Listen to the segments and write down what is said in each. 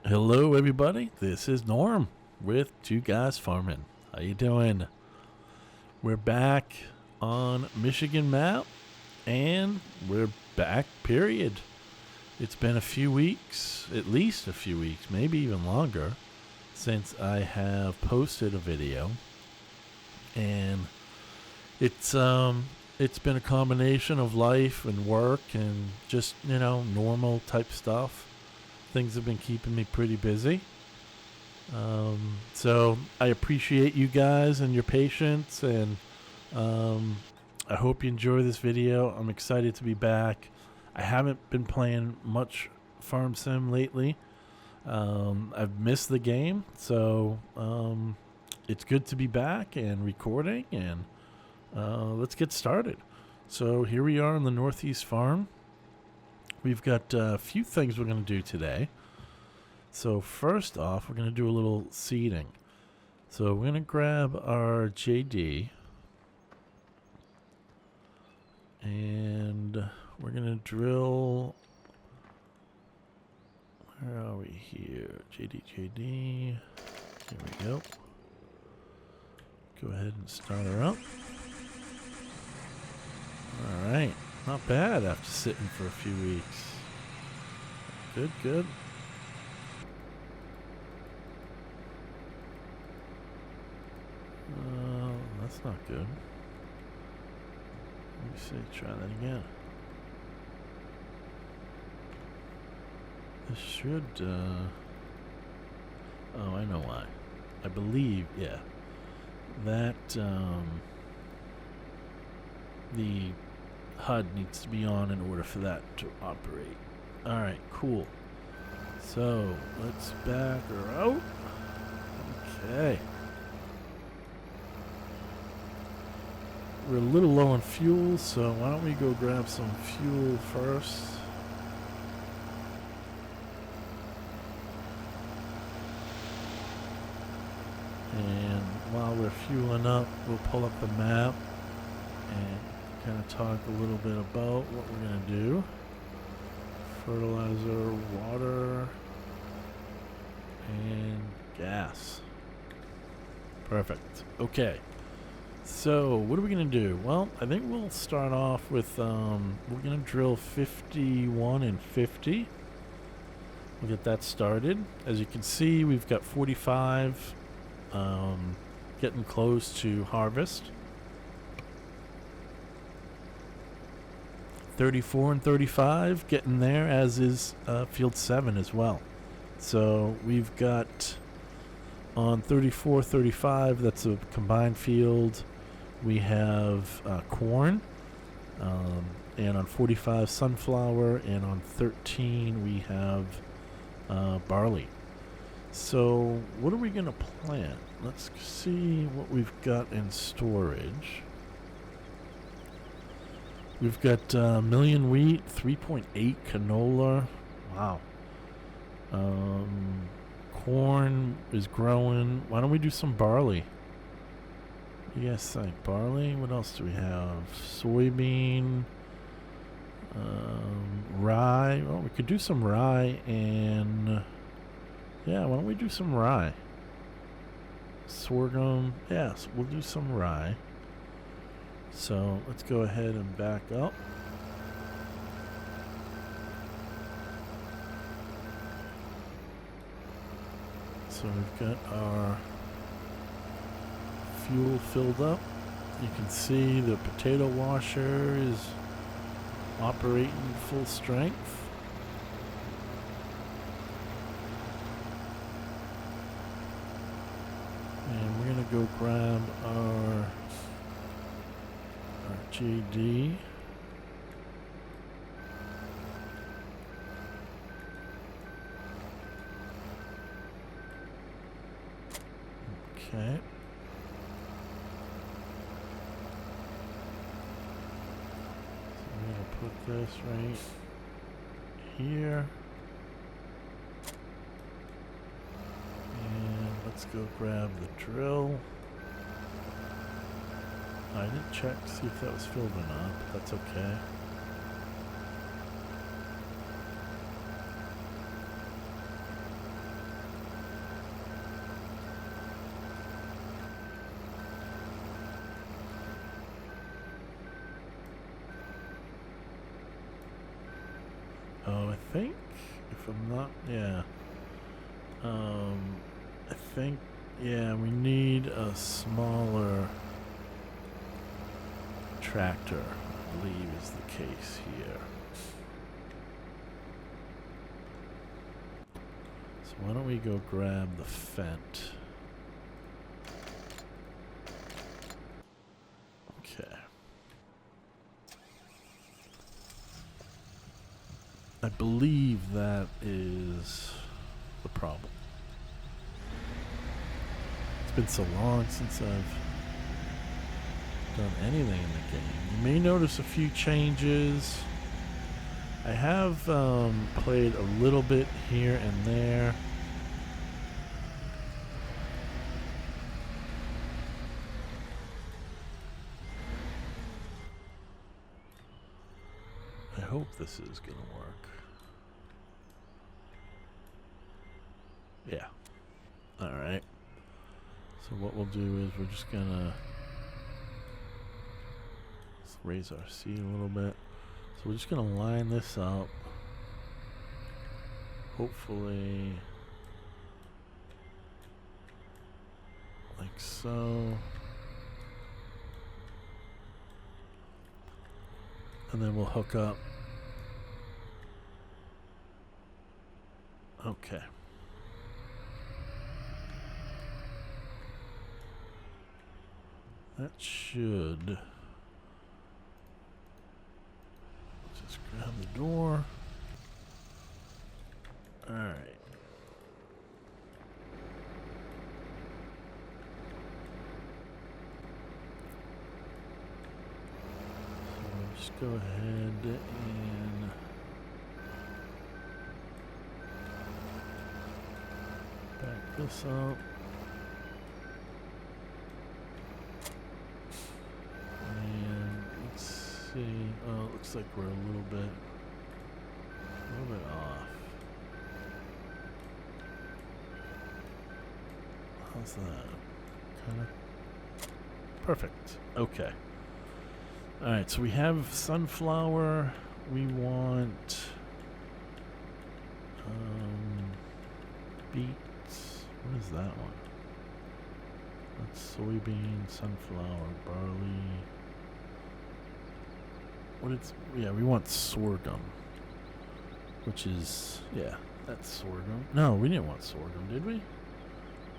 Hello everybody, this is Norm with Two Guys Farming. How you doing? We're back on Michigan Map and we're back, period. It's been a few weeks, at least a few weeks, maybe even longer, since I have posted a video. And it's been a combination of life and work and just, normal type stuff. Things have been keeping me pretty busy. So I appreciate you guys and your patience, and I hope you enjoy this video. I'm excited to be back. I haven't been playing much Farm Sim lately. I've missed the game, so it's good to be back and recording, and let's get started. So here we are on the Northeast Farm. We've got a few things we're going to do today. So first off, we're going to do a little seeding. So we're going to grab our JD. And we're going to drill. Where are we here? JD. Here we go. Go ahead and start her up. All right. Not bad after sitting for a few weeks. Good. That's not good. Let me see, try that again. This should, oh, I know why. I believe, yeah, that, the HUD needs to be on in order for that to operate. Alright, cool. So, let's back her out. Okay. We're a little low on fuel, so why don't we go grab some fuel first. And while we're fueling up, we'll pull up the map and kind of talk a little bit about what we're going to do. Fertilizer, water, and gas. Perfect. Okay. So, what are we going to do? Well, I think we'll start off with, we're going to drill 51 and 50. We'll get that started. As you can see, we've got 45 getting close to harvest. 34 and 35 getting there, as is field 7 as well. So we've got on 34, 35, that's a combined field. We have corn, and on 45 sunflower, and on 13 we have barley. So what are we going to plant? Let's see what we've got in storage. We've got million wheat, 3.8 canola. Wow. Corn is growing. Why don't we do some barley? What do you guys think? Barley? What else do we have? Soybean. Rye. Well, we could do some rye, and yeah, why don't we do some rye? Sorghum. Yes, we'll do some rye. So let's go ahead and back up. So we've got our fuel filled up. You can see the potato washer is operating full strength. And we're going to go grab our JD. Okay. So I'm going to put this right here. And let's go grab the drill. I didn't check to see if that was filled or not, but that's okay. think, if I'm not, yeah. I think, yeah, we need a smaller tractor, I believe is the case here. So why don't we go grab the Fendt. Okay. I believe that is the problem. It's been so long since I've done anything in the game. You may notice a few changes. I have played a little bit here and there. I hope this is gonna work. Yeah. Alright. So what we'll do is we're just gonna raise our seat a little bit. So we're just gonna line this up. Hopefully like so. And then we'll hook up. Okay. That should. Let's just grab the door. Alright. So just go ahead and back this up. Oh, it looks like we're a little bit off. How's that? Kind of perfect. Okay. All right. So we have sunflower. We want beets. What is that one? That's soybean, sunflower, barley. Yeah, we want sorghum, which is, yeah, that's sorghum. No, we didn't want sorghum, did we?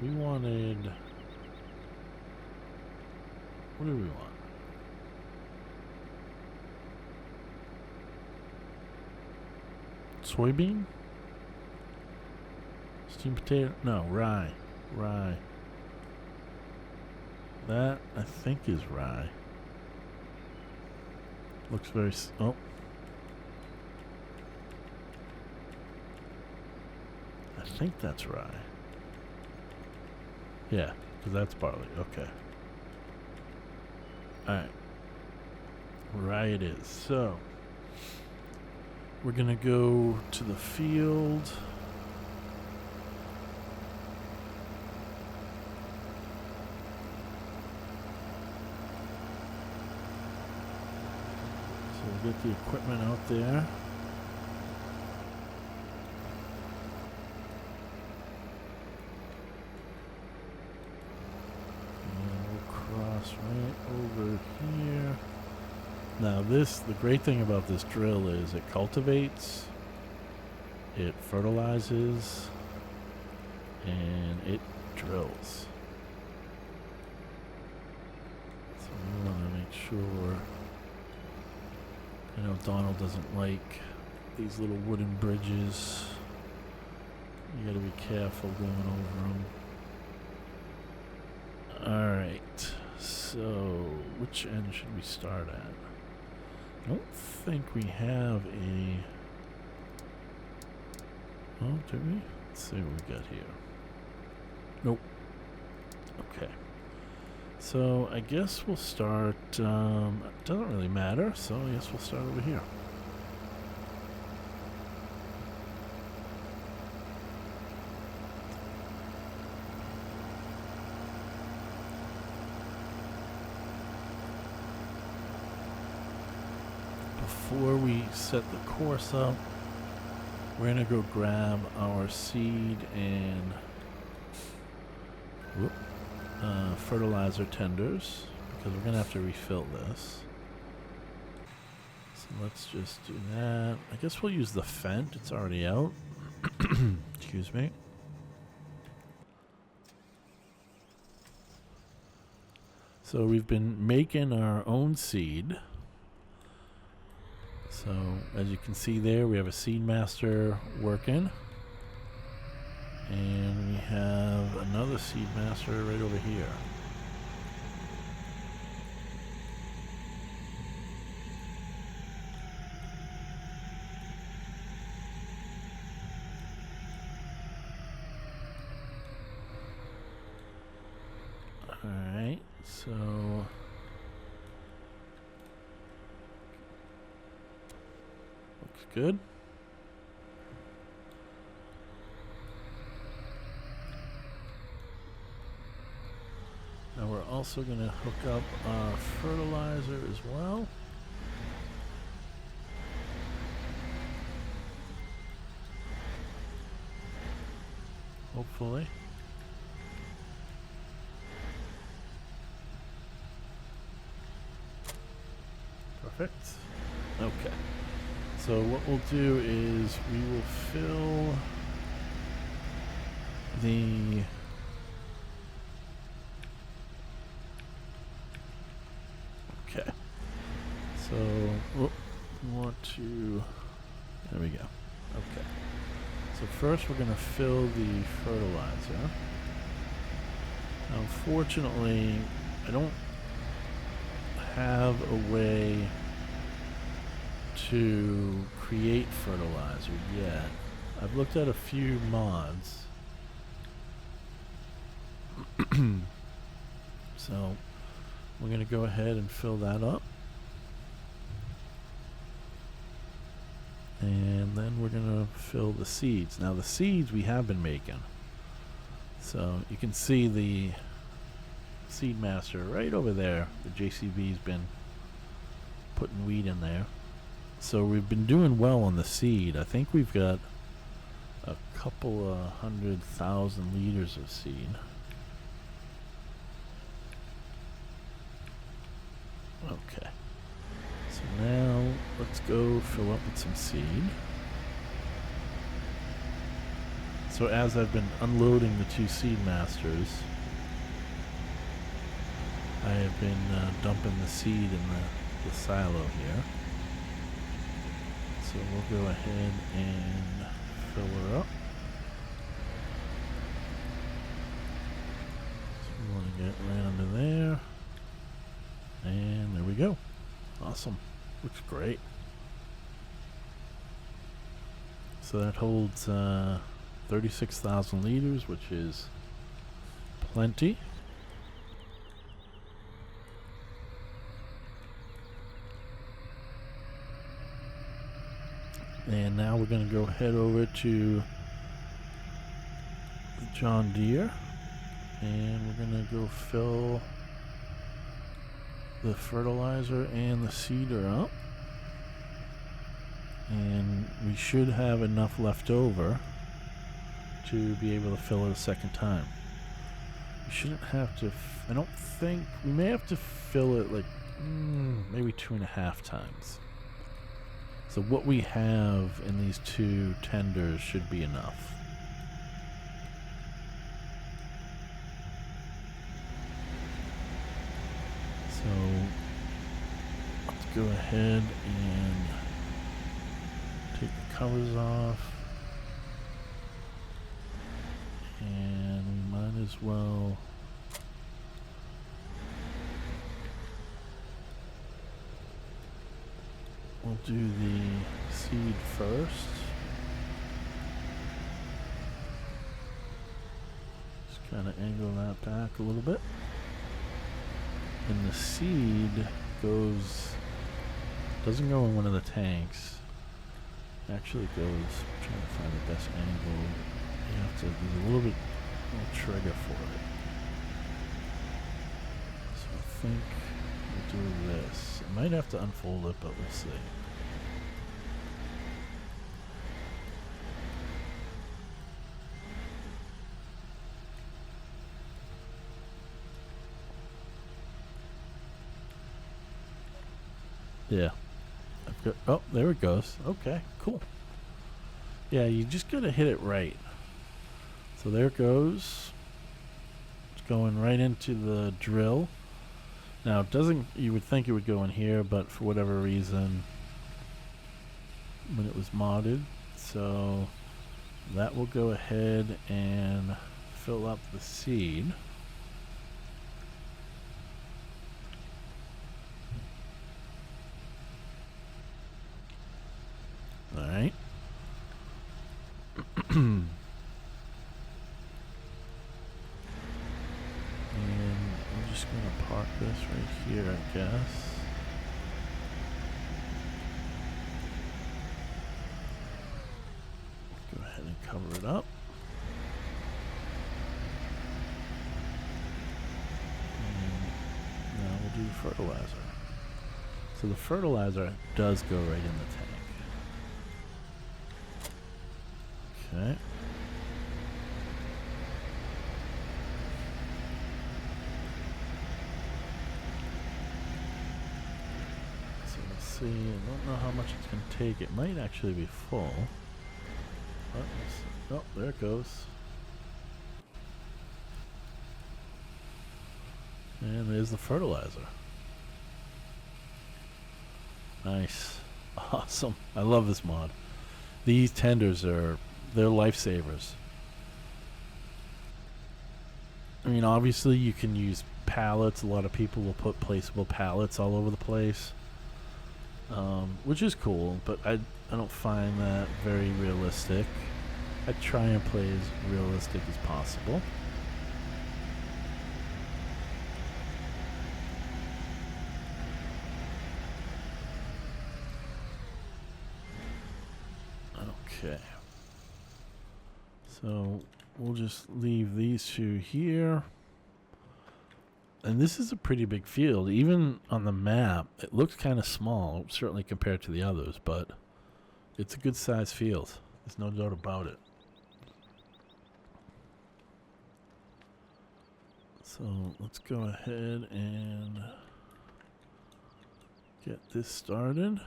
We wanted, what did we want? Soybean? Steamed potato? No, rye. That, I think, is rye. Looks very, oh. I think that's rye. Yeah, because that's barley. Okay. Alright. Rye it is. So, we're going to go to the field. We'll get the equipment out there. And we'll cross right over here. Now the great thing about this drill is it cultivates, it fertilizes, and it drills. So we want to make sure. I know Donald doesn't like these little wooden bridges. You gotta be careful going over them. Alright, so which end should we start at? I don't think we have a... Oh, do we? Let's see what we got here. Nope. Okay. So I guess we'll start, it doesn't really matter, so I guess we'll start over here. Before we set the course up, We're gonna go grab our seed and fertilizer tenders because we're gonna have to refill this. So let's just do that. I guess we'll use the Fendt. It's already out. Excuse me. So we've been making our own seed. So as you can see there, we have a seed master working. And we have another seed master right over here. Alright, so looks good. Now we're also going to hook up our fertilizer as well. Hopefully. Perfect. Okay. So what we'll do is we will fill the okay. So we want to there we go. Okay. So first we're going to fill the fertilizer. Now, unfortunately, I don't have a way to create fertilizer yet. I've looked at a few mods. So we're going to go ahead and fill that up. And then we're going to fill the seeds. Now the seeds we have been making. So you can see the seed master right over there. The JCB's been putting wheat in there. So we've been doing well on the seed. I think we've got a couple of 100,000 liters of seed. Okay. So now let's go fill up with some seed. So as I've been unloading the two seed masters, I have been dumping the seed in the silo here. So we'll go ahead and fill her up. So we want to get right under there. And there we go. Awesome. Looks great. So that holds 36,000 liters, which is plenty. And now we're going to go head over to the JohnDeere, and we're going to go fill the fertilizer and the seeder up. And we should have enough left over to be able to fill it a second time. We shouldn't have to, I don't think, we may have to fill it like maybe 2.5 times. So what we have in these two tenders should be enough. So let's go ahead and take the covers off. And we might as well we'll do the seed first. Just kind of angle that back a little bit. And the seed doesn't go in one of the tanks. It actually goes, I'm trying to find the best angle. You have to do a little bit more trigger for it. So I think we'll do this. I might have to unfold it, but we'll see. Yeah. Oh, there it goes. Okay, cool. Yeah, you just gotta hit it right. So there it goes. It's going right into the drill. Now it doesn't, you would think it would go in here, but for whatever reason, when it was modded, so that will go ahead and fill up the seed. Alright. And I'm just going to park this right here, I guess. Go ahead and cover it up. And now we'll do fertilizer. So the fertilizer does go right in the tank. Okay. So let's see. I don't know how much it's going to take. It might actually be full. Oh, there it goes. And there's the fertilizer. Nice. Awesome. I love this mod. These tenders they're lifesavers. I mean, obviously you can use pallets. A lot of people will put placeable pallets all over the place, which is cool, but I don't find that very realistic. I try and play as realistic as possible. Okay. So we'll just leave these two here. And this is a pretty big field. Even on the map, it looks kind of small, certainly compared to the others, but it's a good sized field. There's no doubt about it. So let's go ahead and get this started.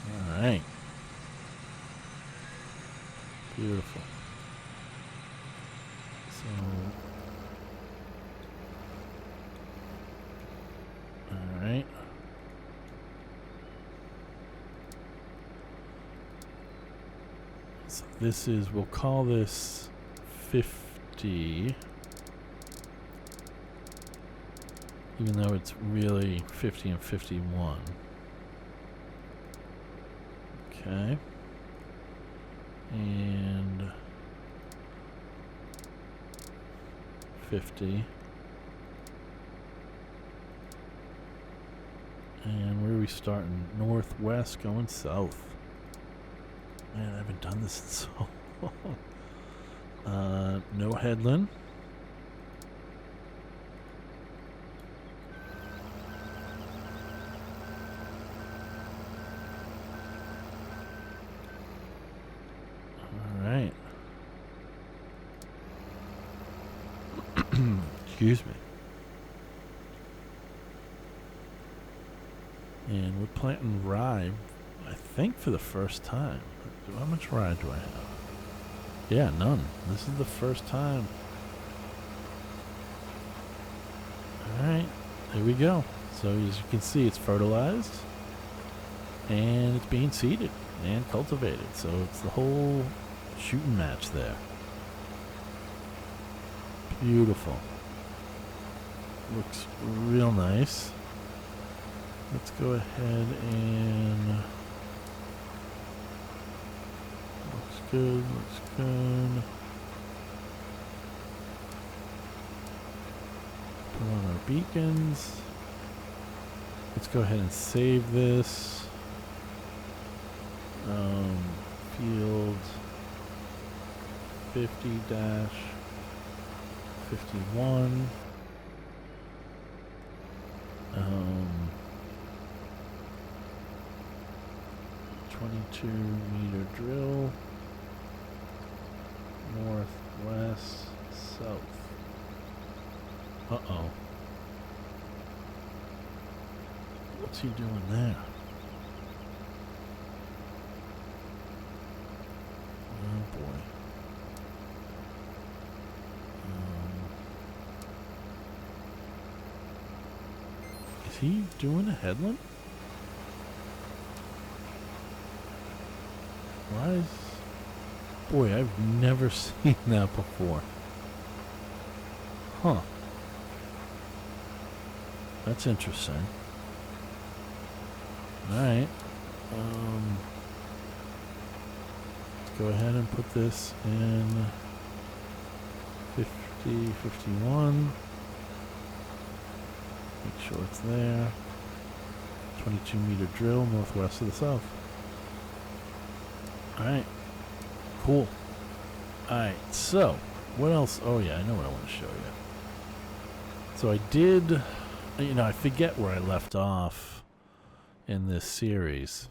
All right. Beautiful. So, all right. So this is, we'll call this 50, even though it's really 50 and 51. Okay. And 50. And where are we starting? Northwest going south. Man, I haven't done this in so long. No headland. Alright. Excuse me. And we're planting rye, I think, for the first time. How much rye do I have? Yeah, none. This is the first time. Alright, there we go. So as you can see, it's fertilized and it's being seeded and cultivated. So it's the whole shooting match there. Beautiful. Looks real nice. Let's go ahead and looks good, looks good. Put on our beacons. Let's go ahead and save this. Field 50-51. 22-meter drill, northwest, south. Uh-oh. What's he doing there? Oh boy. Is he doing a headland? Why is... Boy, I've never seen that before. Huh. That's interesting. Alright. Let's go ahead and put this in 50, 51. Make sure it's there. 22 meter drill northwest of the south. Alright. Cool. Alright, so what else? Oh yeah, I know what I want to show you. So I did, I forget where I left off in this series.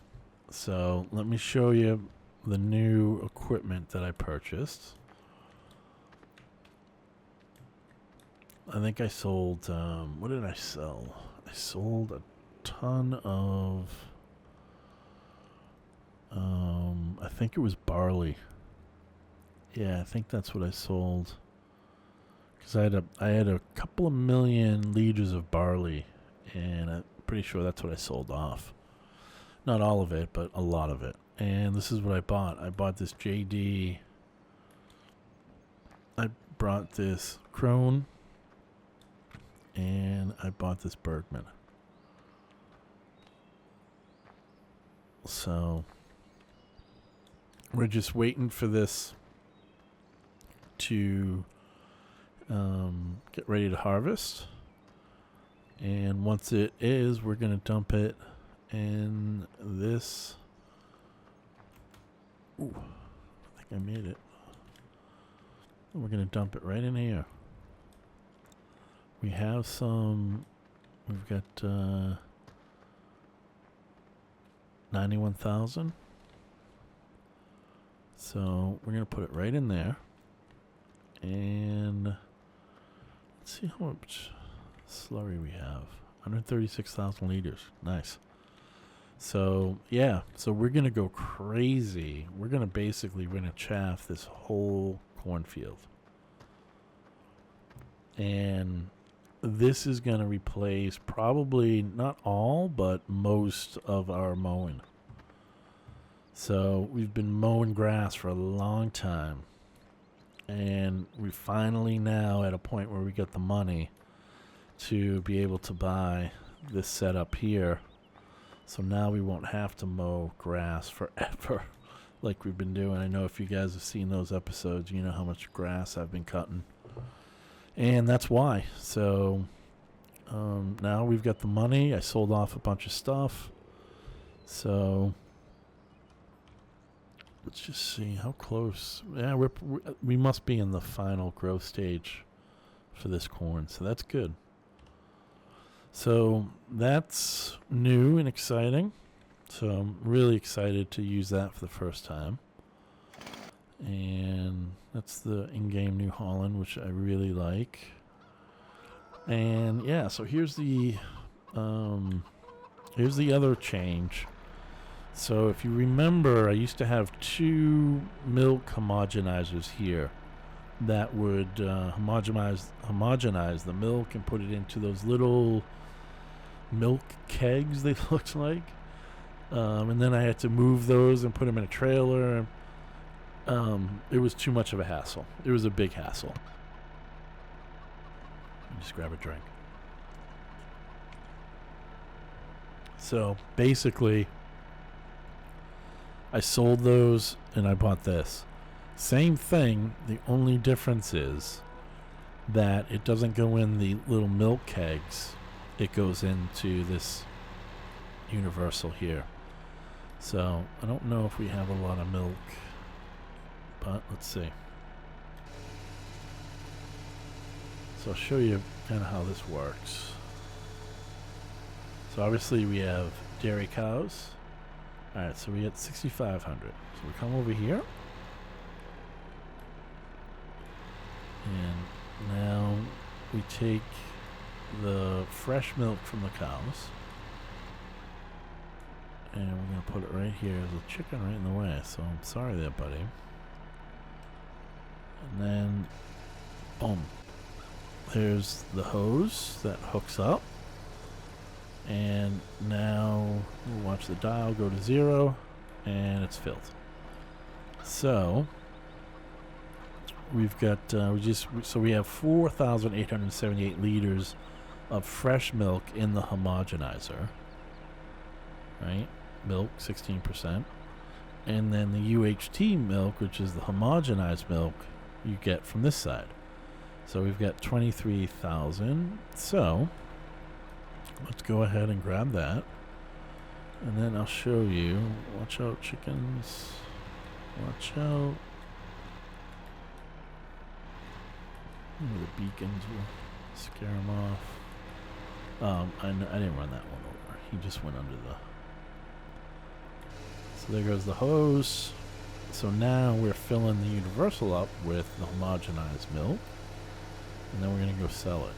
So let me show you the new equipment that I purchased. I think I sold, what did I sell? I sold a ton of, I think it was barley. Yeah, I think that's what I sold. Because I had a couple of million liters of barley, and I'm pretty sure that's what I sold off. Not all of it, but a lot of it. And this is what I bought. I bought this JD. I brought this Krone, and I bought this Bergman. So we're just waiting for this to get ready to harvest, and once it is, we're gonna dump it in this. Ooh, I think I made it. We're gonna dump it right in here. We have some. We've got 91,000. So we're gonna put it right in there, and let's see how much slurry we have. 136,000 liters. Nice. So yeah, so we're gonna go crazy. We're gonna chaff this whole cornfield, and this is gonna replace probably not all, but most of our mowing. So we've been mowing grass for a long time, and we finally now at a point where we got the money to be able to buy this setup here. So now we won't have to mow grass forever like we've been doing. I know if you guys have seen those episodes, you know how much grass I've been cutting. And that's why. So now we've got the money. I sold off a bunch of stuff. So let's just see how close. Yeah, we must be in the final growth stage for this corn. So that's good. So that's new and exciting. So I'm really excited to use that for the first time. And that's the in-game New Holland, which I really like. And yeah, so here's the other change. So if you remember, I used to have two milk homogenizers here that would homogenize the milk and put it into those little milk kegs, they looked like. And then I had to move those and put them in a trailer. It was too much of a hassle. It was a big hassle. Just grab a drink. So basically, I sold those and I bought this. Same thing. The only difference is that it doesn't go in the little milk kegs. It goes into this universal here. So I don't know if we have a lot of milk, but let's see. So I'll show you kind of how this works. So obviously we have dairy cows. Alright, so we get 6,500. So we come over here. And now we take the fresh milk from the cows. And we're going to put it right here. There's a chicken right in the way, so I'm sorry there, buddy. And then, boom. There's the hose that hooks up. And now we'll watch the dial go to 0, and it's filled. So we've got we have 4,878 liters of fresh milk in the homogenizer, right? Milk 16%, and then the UHT milk, which is the homogenized milk, you get from this side. So we've got 23,000. So let's go ahead and grab that, and then I'll show you. Watch out, chickens. Watch out. The beacons will scare them off. I didn't run that one over. He just went under the... So there goes the hose. So now we're filling the universal up with the homogenized milk, and then we're going to go sell it.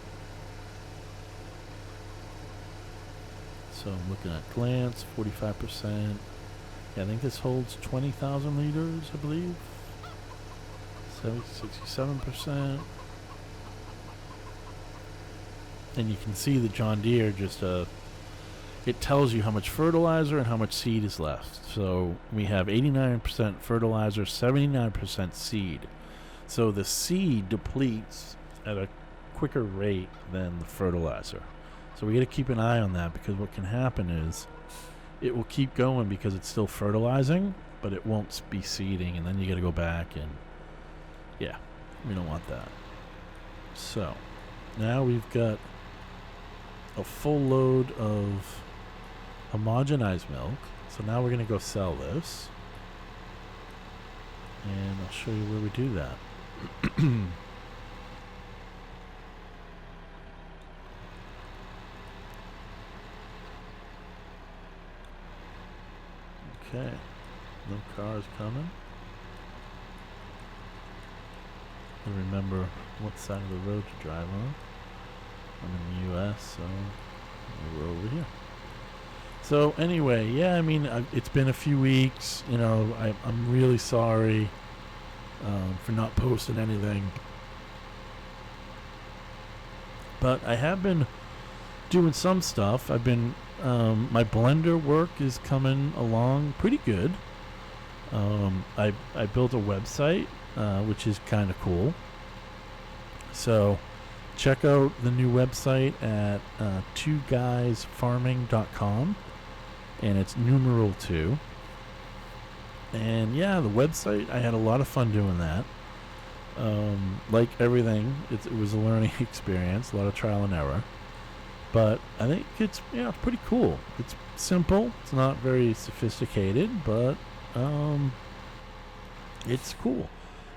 So I'm looking at glance, 45%. Yeah, I think this holds 20,000 liters, I believe. 67%. And you can see the JohnDeere just it tells you how much fertilizer and how much seed is left. So we have 89% fertilizer, 79% seed. So the seed depletes at a quicker rate than the fertilizer. So we got to keep an eye on that, because what can happen is it will keep going because it's still fertilizing, but it won't be seeding, and then you got to go back, and yeah, we don't want that. So now we've got a full load of homogenized milk. So now we're going to go sell this, and I'll show you where we do that. Okay, no cars coming. And remember what side of the road to drive on. I'm in the US, so we're over here. So anyway, yeah, I mean, it's been a few weeks. You know, I'm really sorry for not posting anything. But I have been doing some stuff. I've been, my blender work is coming along pretty good. I built a website, which is kind of cool. So check out the new website at 2guysfarming.com, and it's numeral 2. And yeah, the website, I had a lot of fun doing that. Like everything, it was a learning experience, a lot of trial and error. But I think it's pretty cool. It's simple. It's not very sophisticated, but it's cool.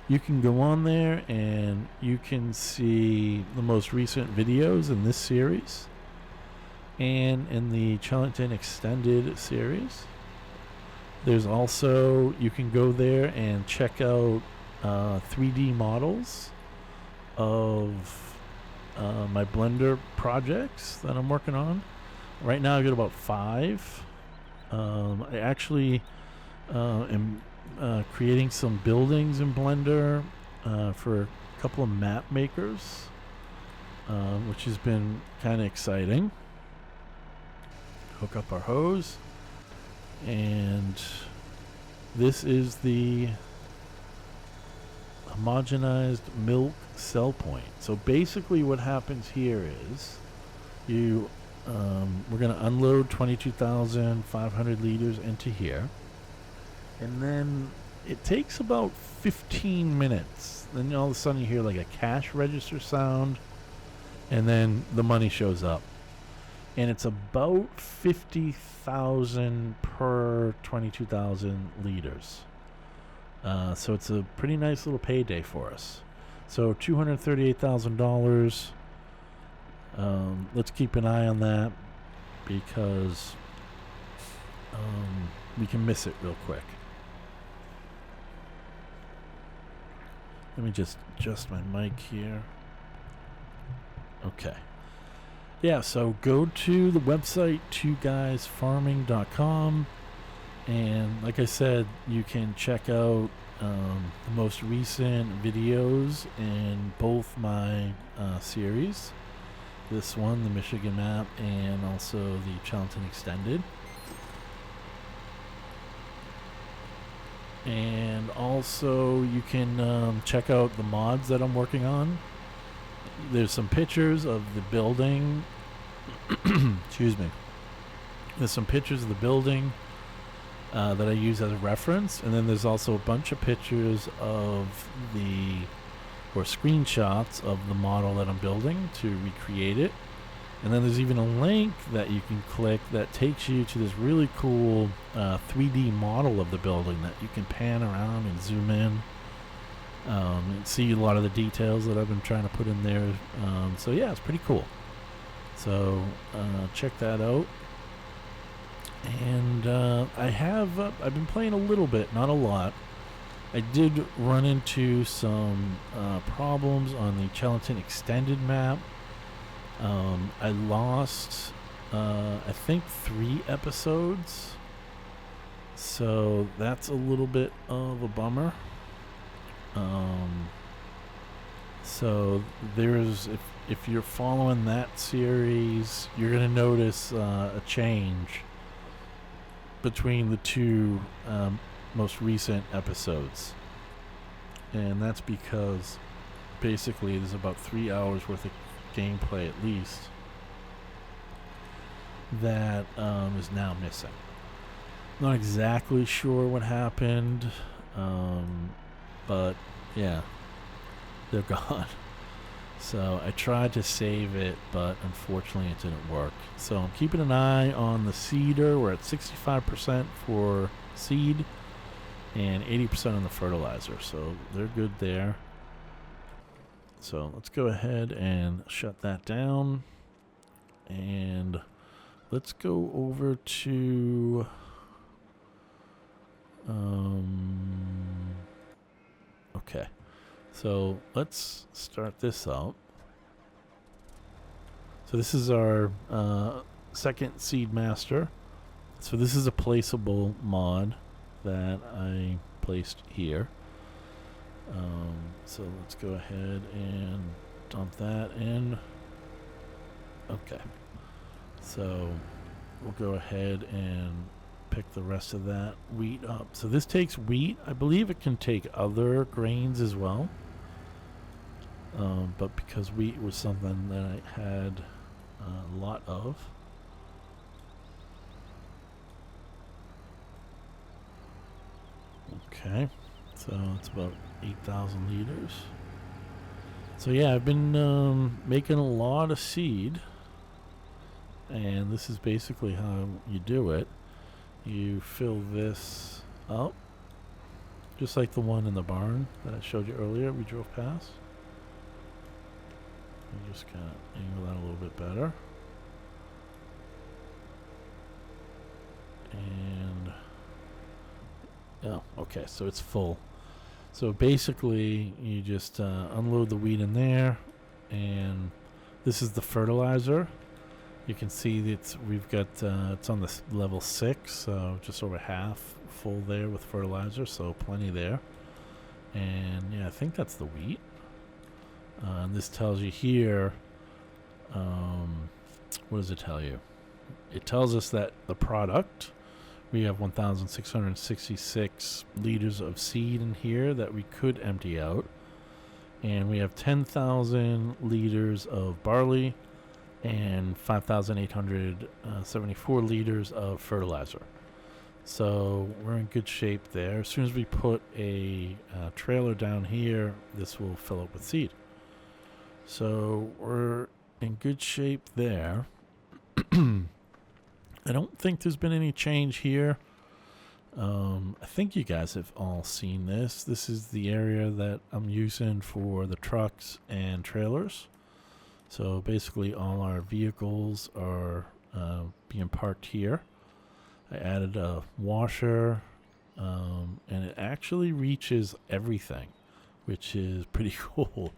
You can go on there and you can see the most recent videos in this series and in the Chillington Extended series. There's also, you can go there and check out 3D models of my blender projects that I'm working on. Right now I've got about 5. I actually am creating some buildings in Blender for a couple of map makers, which has been kind of exciting. Hook up our hose, and this is the homogenized milk cell point. So basically what happens here is we're going to unload 22,500 liters into here, and then it takes about 15 minutes. Then all of a sudden you hear like a cash register sound, and then the money shows up. And it's about 50,000 per 22,000 liters. So it's a pretty nice little payday for us. So $238,000. Let's keep an eye on that, because we can miss it real quick. Let me just adjust my mic here. Okay. Yeah, so go to the website 2guysfarming.com. And like I said, you can check out the most recent videos in both my series. This one, the Michigan map, and also the Charlton Extended. And also you can check out the mods that I'm working on. There's some pictures of the building. Excuse me. There's some pictures of the building that I use as a reference, and then there's also a bunch of pictures of or screenshots of the model that I'm building to recreate it. And then there's even a link that you can click that takes you to this really cool 3D model of the building that you can pan around and zoom in and see a lot of the details that I've been trying to put in there. So yeah, it's pretty cool. So check that out. And I've been playing a little bit, not a lot. I did run into some problems on the Charlton Extended map. I lost, I think, 3 episodes. So that's a little bit of a bummer. So there's, if you're following that series, you're going to notice a change between the 2 most recent episodes. And that's because basically there's about 3 hours worth of gameplay at least that is now missing. Not exactly sure what happened, but yeah, they're gone. So I tried to save it, but unfortunately it didn't work. So I'm keeping an eye on the seeder. We're at 65% for seed and 80% on the fertilizer. So they're good there. So let's go ahead and shut that down. And let's go over to okay. So let's start this out. So this is our second seed master. So this is a placeable mod that I placed here. So let's go ahead and dump that in. Okay. So we'll go ahead and pick the rest of that wheat up. So this takes wheat. I believe it can take other grains as well. But because wheat was something that I had a lot of. Okay, so it's about 8,000 liters. So yeah, I've been making a lot of seed, and this is basically how you do it. You fill this up, just like the one in the barn that I showed you earlier, we drove past. You just kind of angle that a little bit better. And oh, okay, so it's full. So basically, you just unload the wheat in there, and this is the fertilizer. You can see that we've got it's on the level 6, so just over half full there with fertilizer, so plenty there. And yeah, I think that's the wheat. And this tells you here, what does it tell you? It tells us that the product, we have 1,666 liters of seed in here that we could empty out. And we have 10,000 liters of barley and 5,874 liters of fertilizer. So we're in good shape there. As soon as we put a trailer down here, this will fill up with seed. So we're in good shape there. I don't think there's been any change here. I think you guys have all seen this. This is the area that I'm using for the trucks and trailers. So basically all our vehicles are being parked here. I added a washer, and it actually reaches everything, which is pretty cool.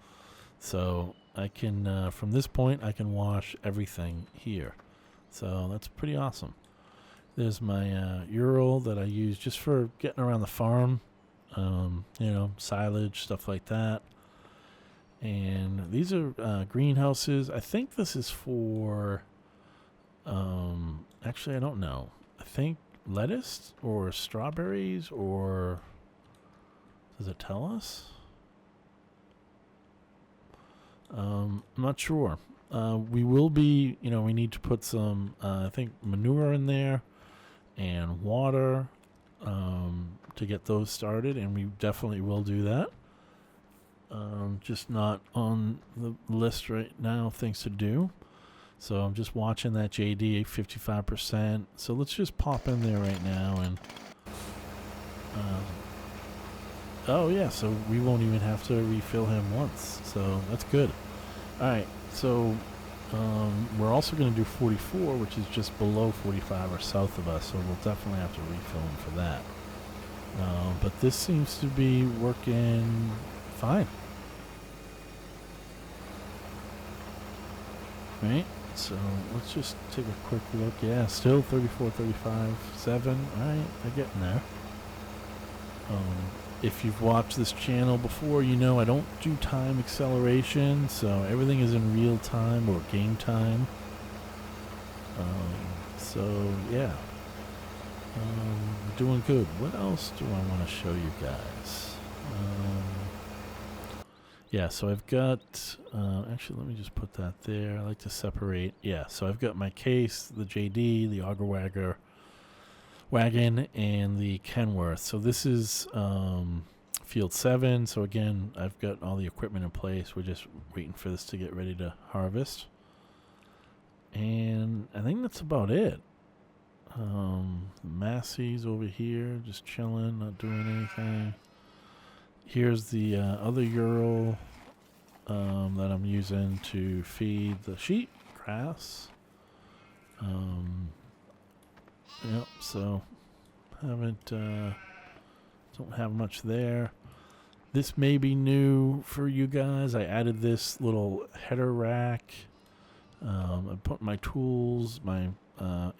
So I can, from this point, I can wash everything here. So that's pretty awesome. There's my Ural that I use just for getting around the farm. Silage, stuff like that. And these are greenhouses. I think this is for, actually, I don't know. I think lettuce or strawberries, or does it tell us? I'm not sure. We will be, we need to put some, I think, manure in there and water to get those started, and we definitely will do that. Just not on the list right now of things to do. So I'm just watching that JD 55%. So let's just pop in there right now and oh yeah, so we won't even have to refill him once. So that's good. All right, so we're also going to do 44, which is just below 45 or south of us. So we'll definitely have to refill him for that. But this seems to be working fine. Right, so let's just take a quick look. Yeah, still 34, 35, 7. All right, they're getting there. If you've watched this channel before, you know I don't do time acceleration, so everything is in real time or game time. So yeah, we're doing good. What else do I want to show you guys? Yeah, so I've got, actually let me just put that there. I like to separate. Yeah, so I've got my case, the JD, the Auger Wagon, and the Kenworth. So this is field 7. So again, I've got all the equipment in place. We're just waiting for this to get ready to harvest. And I think that's about it. Massey's over here, just chilling, not doing anything. Here's the other Ural that I'm using to feed the sheep grass. Yep, so don't have much there. This may be new for you guys. I added this little header rack. I put my tools, my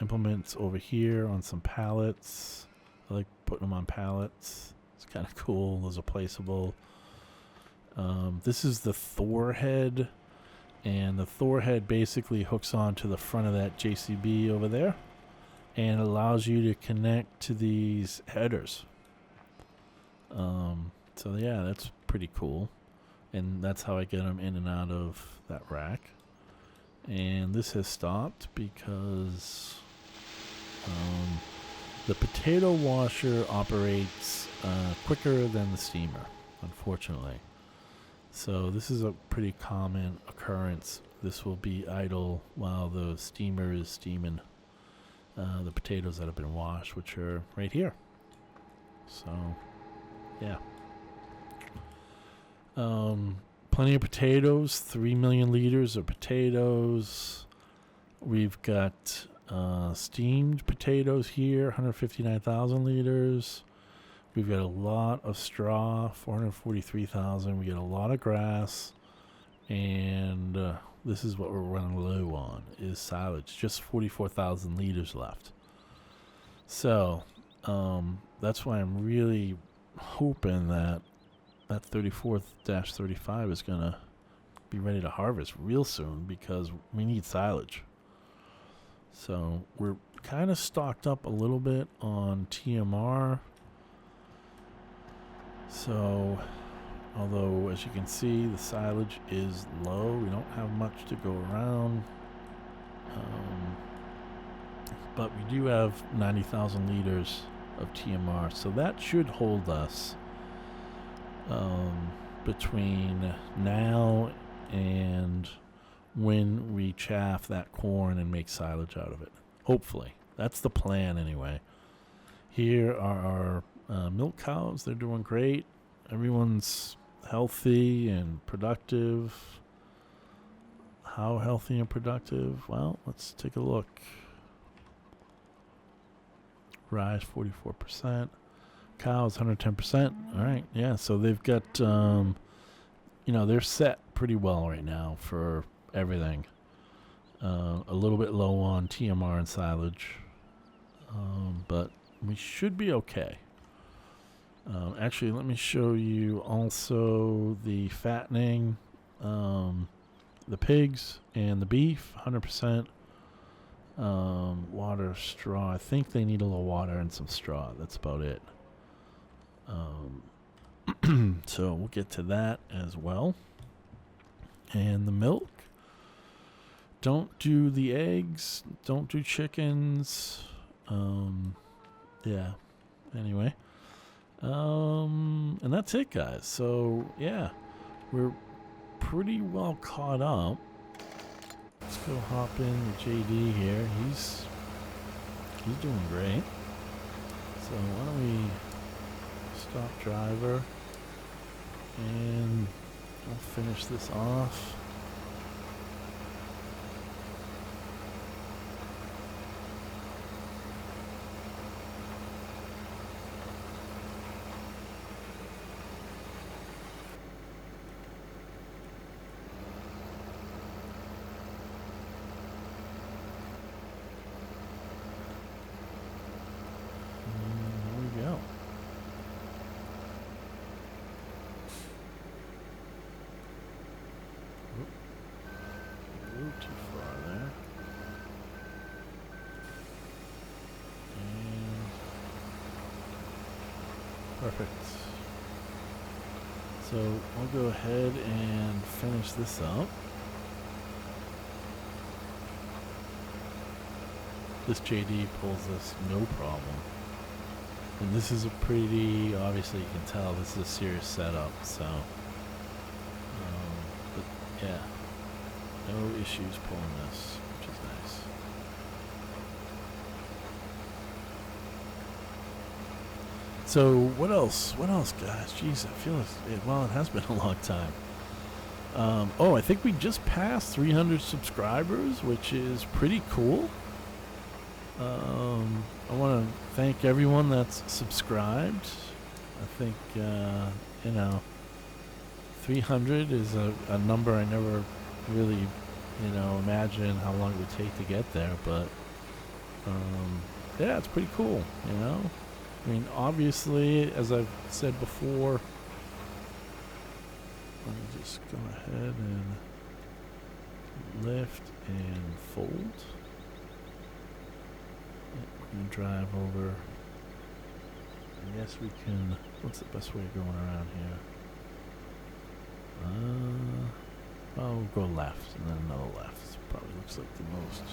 implements over here on some pallets. I like putting them on pallets. It's kind of cool. Those are placeable. This is the Thor head, and the Thor head basically hooks onto the front of that JCB over there and allows you to connect to these headers. So yeah, that's pretty cool, and that's how I get them in and out of that rack. And this has stopped because the potato washer operates quicker than the steamer, unfortunately. So this is a pretty common occurrence. This will be idle while the steamer is steaming the potatoes that have been washed, which are right here. So, yeah. Plenty of potatoes, 3 million liters of potatoes. We've got steamed potatoes here, 159,000 liters. We've got a lot of straw, 443,000. We get a lot of grass, and this is what we're running low on, is silage. Just 44,000 liters left. So that's why I'm really hoping that 34-35 is going to be ready to harvest real soon, because we need silage. So we're kind of stocked up a little bit on TMR. So, although as you can see, the silage is low, we don't have much to go around. But we do have 90,000 liters of TMR, so that should hold us between now and when we chaff that corn and make silage out of it. Hopefully. That's the plan anyway. Here are our milk cows. They're doing great. Everyone's healthy and productive. How healthy and productive? Well, let's take a look. Rise 44%. Cows 110%. All right, yeah. So they've got, they're set pretty well right now for everything. A little bit low on TMR and silage. but we should be okay. Actually, let me show you also the fattening, the pigs and the beef, 100%. Water, straw. I think they need a little water and some straw. That's about it. So we'll get to that as well. And the milk. Don't do the eggs. Don't do chickens. Yeah. Anyway. And that's it, guys. So, yeah. We're pretty well caught up. Let's go hop in JD here. He's doing great. So why don't we stop driver and I'll finish this off. Too far there. And perfect. So I'll go ahead and finish this up. This JD pulls this no problem. And this is a pretty, obviously you can tell this is a serious setup, so but yeah. No issues pulling this, which is nice. So what else? What else, guys? Jeez, I feel it has been a long time. Oh, I think we just passed 300 subscribers, which is pretty cool. I want to thank everyone that's subscribed. I think 300 is a number I never really imagine how long it would take to get there, but yeah, it's pretty cool. I mean, obviously, as I've said before, let me just go ahead and lift and fold and drive over. I guess we can, what's the best way of going around here? We'll go left and then another left. Probably looks like the most.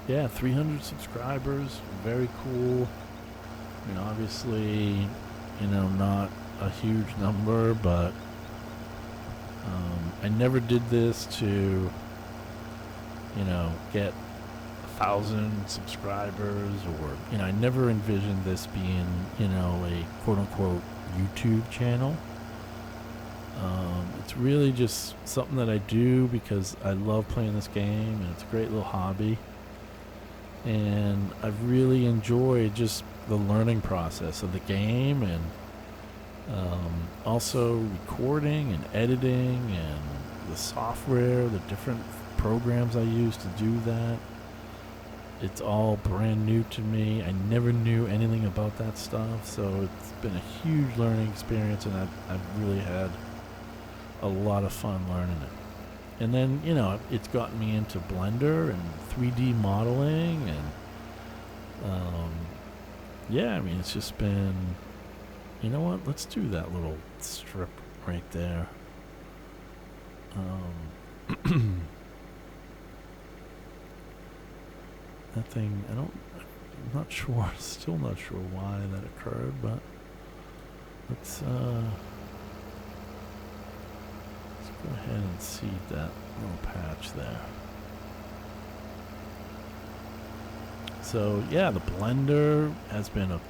Yeah, 300 subscribers. Very cool. I mean, obviously, not a huge number, but I never did this to, get 1,000 subscribers, or I never envisioned this being a quote-unquote YouTube channel. It's really just something that I do because I love playing this game, and it's a great little hobby, and I've really enjoyed just the learning process of the game, and also recording and editing and the software, the different programs I use to do that. It's all brand new to me. I never knew anything about that stuff, so it's been a huge learning experience, and I've really had a lot of fun learning it. And then, it's gotten me into Blender and 3D modeling, and yeah, I mean, it's just been, you know what, let's do that little strip right there. That thing, I'm not sure, still not sure why that occurred, but let's go ahead and seed that little patch there. So yeah, the Blender has been an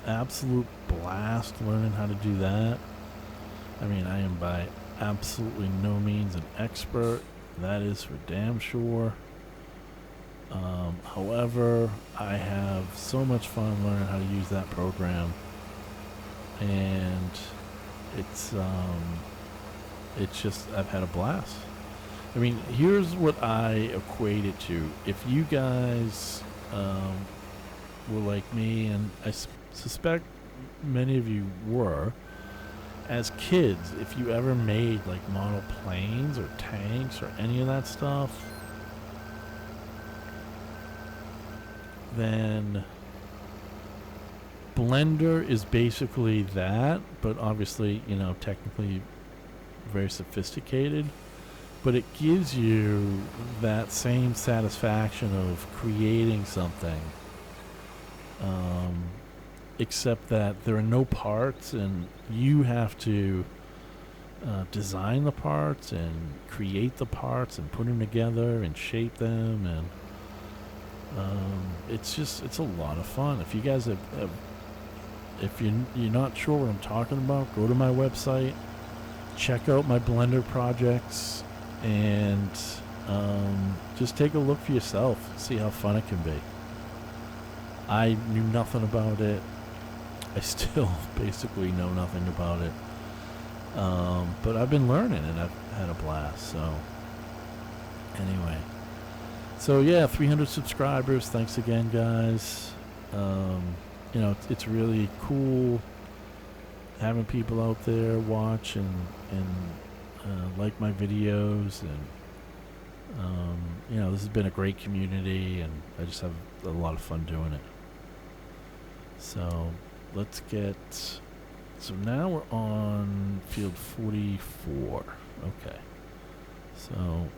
absolute blast learning how to do that. I mean, I am by absolutely no means an expert, that is for damn sure. However, I have so much fun learning how to use that program, and it's just, I've had a blast. I mean, here's what I equate it to. If you guys were like me, and I suspect many of you were, as kids, if you ever made like model planes or tanks or any of that stuff, then Blender is basically that, but obviously, you know, technically very sophisticated. But it gives you that same satisfaction of creating something, except that there are no parts, and you have to design the parts and create the parts and put them together and shape them, and it's a lot of fun. If you guys if you're not sure what I'm talking about, go to my website, check out my Blender projects, and just take a look for yourself, see how fun it can be. I knew nothing about it. I still basically know nothing about it. But I've been learning, and I've had a blast. So anyway, so yeah, 300 subscribers. Thanks again, guys. You know, it's really cool having people out there watch and like my videos, and you know, this has been a great community, and I just have a lot of fun doing it. So let's get, so now we're on field 44. Okay, so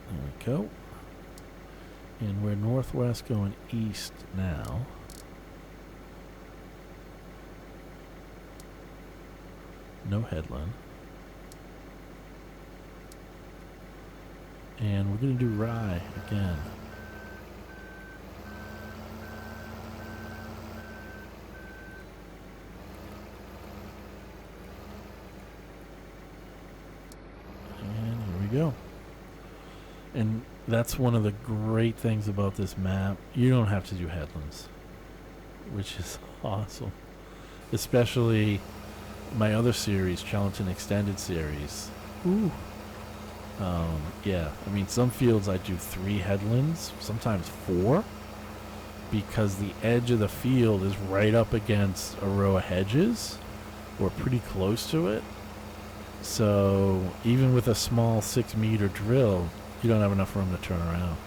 there we go. And we're northwest going east now. No headland. And we're going to do rye again. And here we go. And that's one of the great things about this map. You don't have to do headlands, which is awesome. Especially my other series, Charlton Extended Series. Ooh. Yeah, I mean, some fields I do 3 headlands, sometimes 4, because the edge of the field is right up against a row of hedges, or pretty close to it. So even with a small 6-meter drill, you don't have enough room to turn around.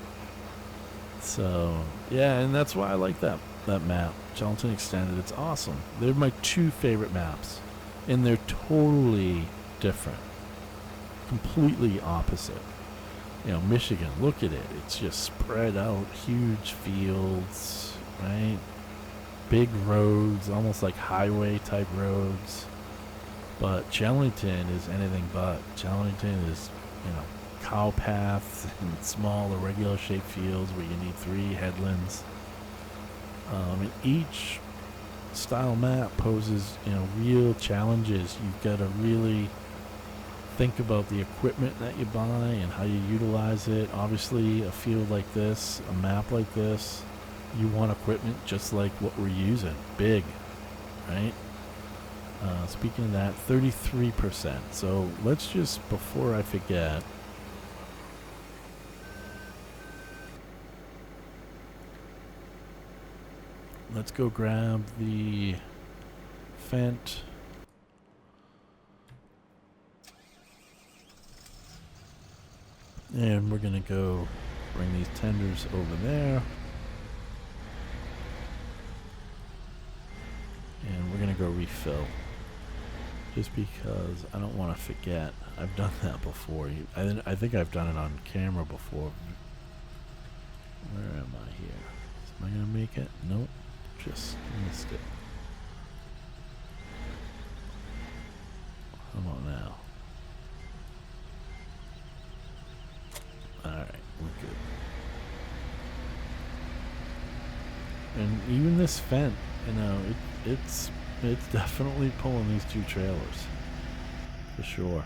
So yeah, and that's why I like that map, Charlton Extended. It's awesome. They're my 2 favorite maps, and they're totally different, completely opposite. You know, Michigan, look at it. It's just spread out, huge fields, right? Big roads, almost like highway type roads. But Charlton is anything but. Charlton is, you know, cow paths and small irregular shaped fields where you need 3 headlands. And each style map poses, you know, real challenges. You've got to really think about the equipment that you buy and how you utilize it. Obviously, a field like this, a map like this, you want equipment just like what we're using, big, right? Speaking of that, 33%. So let's just, before I forget, let's go grab the Fendt. And we're going to go bring these tenders over there. And we're going to go refill. Just because I don't want to forget. I've done that before. I think I've done it on camera before. Where am I here? Am I going to make it? Nope. Just missed it. Come on now. Alright, we're good. And even this Fendt, you know, it's definitely pulling these 2 trailers. For sure.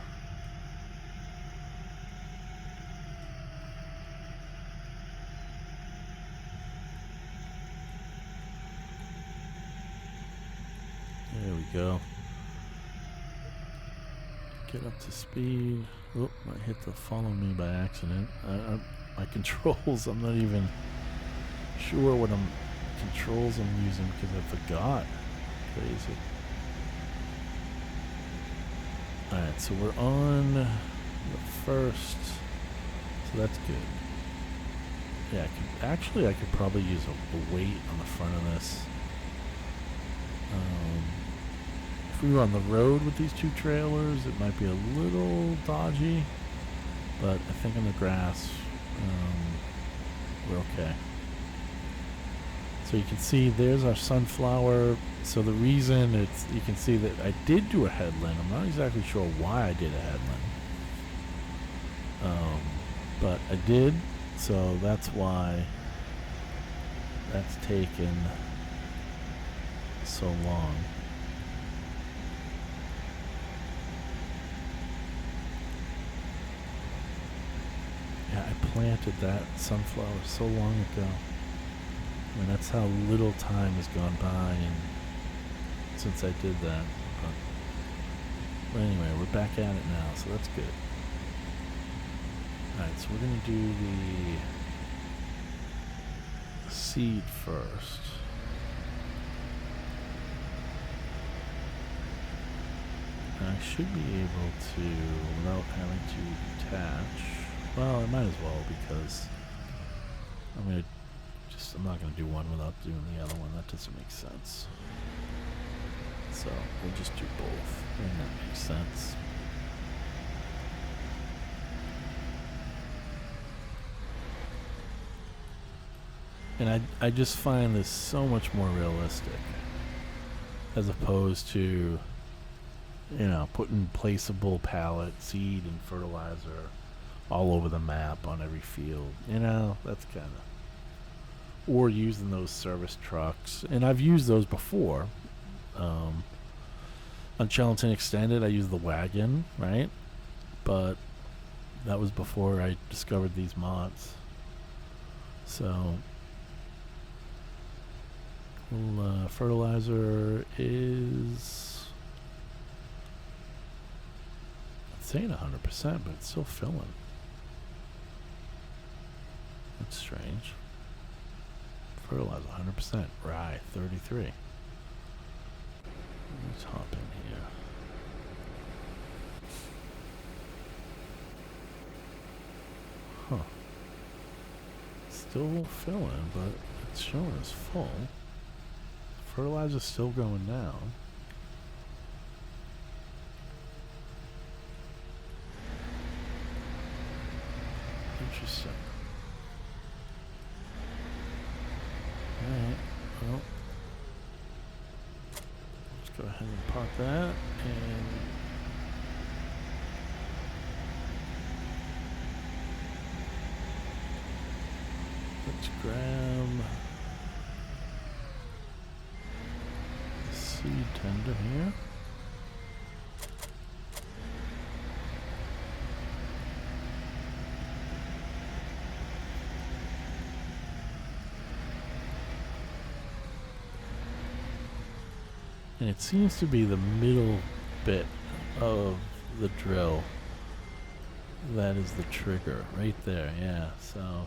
Get up to speed. Oh, I hit the follow me by accident. My controls, I'm not even sure what controls I'm using because I forgot. Crazy. Alright, so we're on the first. So that's good. Yeah, I could probably use a weight on the front of this. If we were on the road with these two trailers, it might be a little dodgy, but I think on the grass, we're okay. So you can see there's our sunflower. So the reason you can see that I did do a headland. I'm not exactly sure why I did a headland, but I did. So that's why that's taken so long. Yeah, I planted that sunflower so long ago. I mean, that's how little time has gone by since I did that. But anyway, we're back at it now, so that's good. Alright, so we're going to do the seed first. I should be able to, without having to detach. Well, I might as well, because I'm not going to do one without doing the other one. That doesn't make sense. So we'll just do both, and that makes sense. And I just find this so much more realistic, as opposed to, putting placeable pallet, seed, and fertilizer all over the map on every field. That's kind of, or using those service trucks. And I've used those before. On Cheltenham Extended, I used the Wagon, right? But that was before I discovered these mods. So, fertilizer is, it's saying 100%, but it's still filling. That's strange. Fertilizer 100%. Right, 33. Let's hop in here. Huh. Still filling, but it's showing as full. Fertilizer's still going down. Interesting. Alright, well, let's go ahead and park that, and let's grab the seed tender here. And it seems to be the middle bit of the drill that is the trigger right there. Yeah, so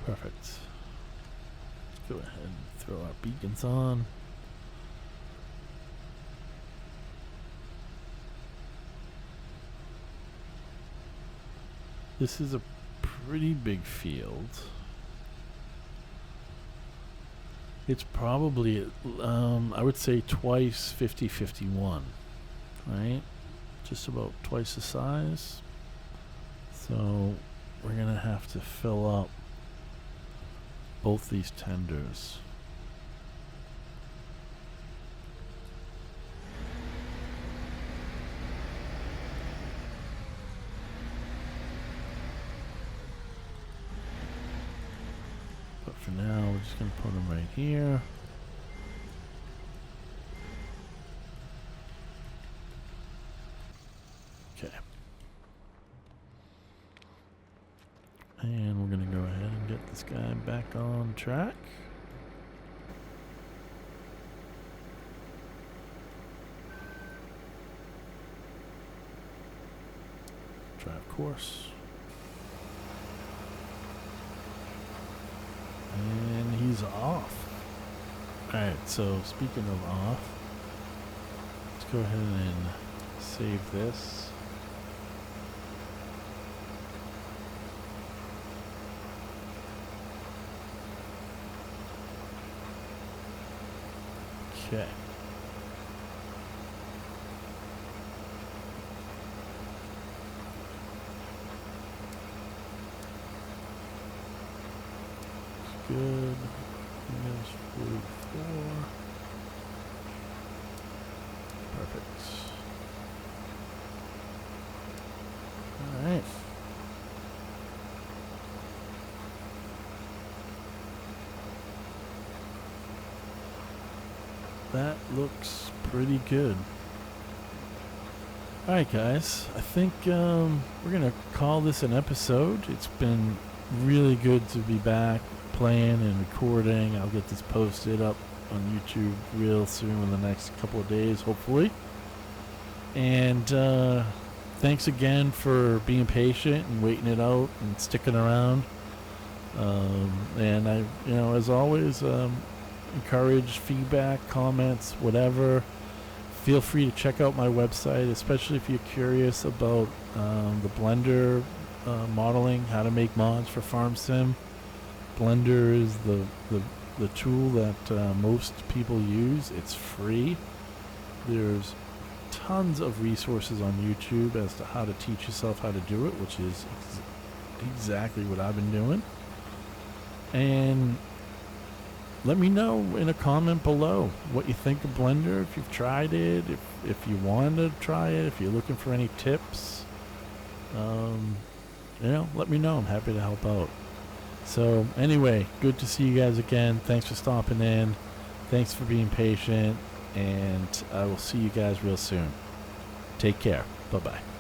perfect. Let's go ahead and throw our beacons on. This is a pretty big field. It's probably, I would say twice 50-51, right? Just about twice the size. So we're gonna have to fill up both these tenders. But for now, we're just gonna put them right here. Okay. And we're gonna go ahead and get this guy back on track. course. And he's off. Alright, so speaking of off, let's go ahead and save this. Okay. Good. Minus 44. Perfect. All right. That looks pretty good. All right, guys. I think we're gonna call this an episode. It's been really good to be back playing and recording. I'll get this posted up on YouTube real soon in the next couple of days, hopefully. And thanks again for being patient and waiting it out and sticking around. And I, as always, encourage feedback, comments, whatever. Feel free to check out my website, especially if you're curious about the Blender modeling, how to make mods for Farm Sim. Blender is the tool that most people use. It's free. There's tons of resources on YouTube as to how to teach yourself how to do it, which is exactly what I've been doing. And let me know in a comment below what you think of Blender, if you've tried it, if you want to try it, if you're looking for any tips. Let me know. I'm happy to help out. So anyway, good to see you guys again. Thanks for stopping in. Thanks for being patient. And I will see you guys real soon. Take care. Bye-bye.